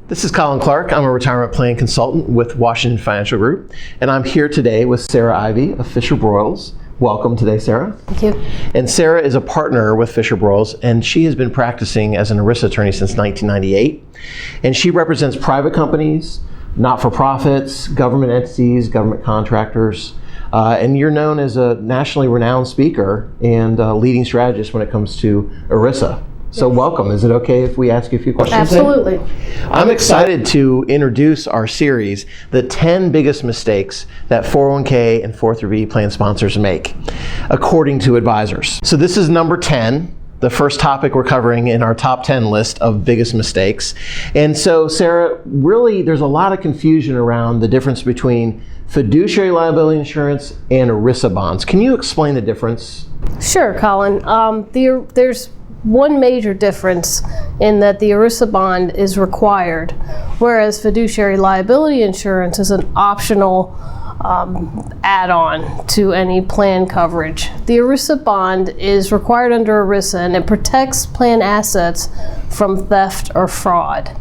This is Colin Clark. I'm a retirement plan consultant with Washington Financial Group, and I'm here today with Sarah Ivy of Fisher Broyles. Welcome today, Sarah. Thank you. And Sarah is a partner with Fisher Broyles, and she has been practicing as an ERISA attorney since 1998. And she represents private companies, not-for-profits, government entities, government contractors, and you're known as a nationally renowned speaker and leading strategist when it comes to ERISA. So welcome. Is it okay if we ask you a few questions? Absolutely. I'm excited to introduce our series, the 10 biggest mistakes that 401k and 403b plan sponsors make, according to advisors. So this is number 10, the first topic we're covering in our top 10 list of biggest mistakes. And so, Sarah, really there's a lot of confusion around the difference between fiduciary liability insurance and ERISA bonds. Can you explain the difference? Sure, Colin. There's one major difference in that the ERISA bond is required, whereas fiduciary liability insurance is an optional add-on to any plan coverage. The ERISA bond is required under ERISA, and it protects plan assets from theft or fraud.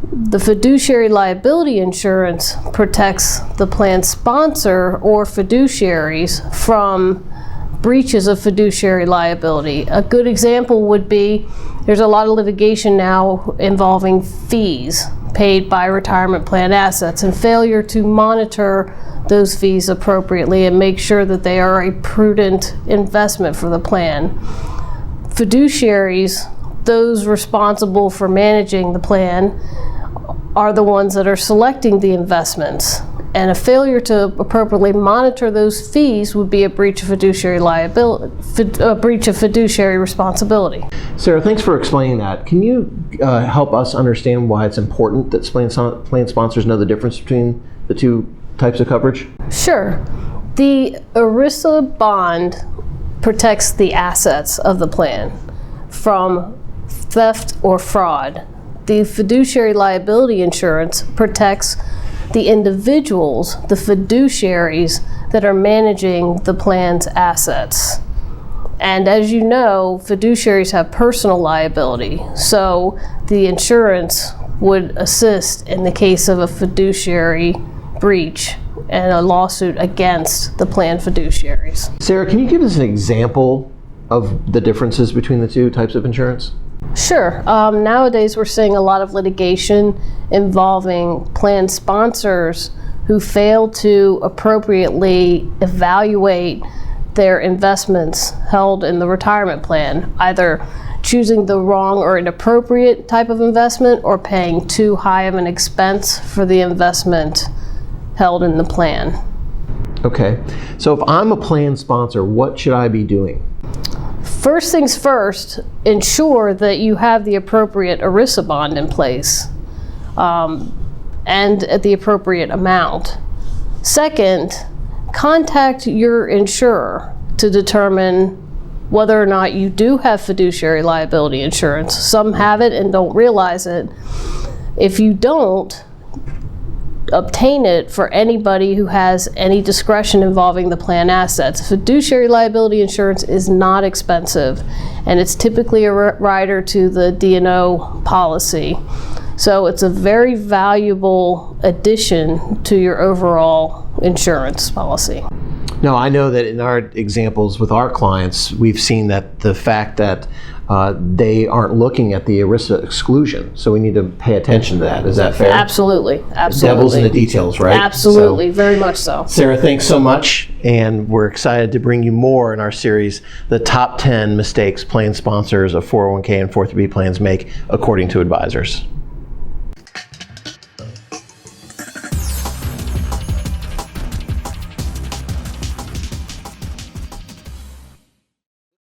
The fiduciary liability insurance protects the plan sponsor or fiduciaries from breaches of fiduciary liability. A good example would be, there's a lot of litigation now involving fees paid by retirement plan assets and failure to monitor those fees appropriately and make sure that they are a prudent investment for the plan. Fiduciaries, those responsible for managing the plan, are the ones that are selecting the investments. And a failure to appropriately monitor those fees would be a breach of fiduciary liability, a breach of fiduciary responsibility. Sarah, thanks for explaining that. Can you help us understand why it's important that plan sponsors know the difference between the two types of coverage? Sure. The ERISA bond protects the assets of the plan from theft or fraud. The fiduciary liability insurance protects the individuals, the fiduciaries that are managing the plan's assets. And as you know, fiduciaries have personal liability, so the insurance would assist in the case of a fiduciary breach and a lawsuit against the plan fiduciaries. Sarah, can you give us an example of the differences between the two types of insurance? Sure. Nowadays we're seeing a lot of litigation involving plan sponsors who fail to appropriately evaluate their investments held in the retirement plan, either choosing the wrong or inappropriate type of investment or paying too high of an expense for the investment held in the plan. Okay. So if I'm a plan sponsor, what should I be doing? First things first, ensure that you have the appropriate ERISA bond in place and at the appropriate amount. Second, contact your insurer to determine whether or not you do have fiduciary liability insurance. Some have it and don't realize it. If you don't, obtain it for anybody who has any discretion involving the plan assets. Fiduciary liability insurance is not expensive, and it's typically a rider to the D&O policy. So it's a very valuable addition to your overall insurance policy. No, I know that in our examples with our clients, we've seen that the fact that they aren't looking at the ERISA exclusion, so we need to pay attention to that. Is that fair? Absolutely, absolutely. The devil's in the details, right? Absolutely, very much so. Sarah, thanks so much, and we're excited to bring you more in our series, the top 10 mistakes plan sponsors of 401k and 403b plans make according to advisors.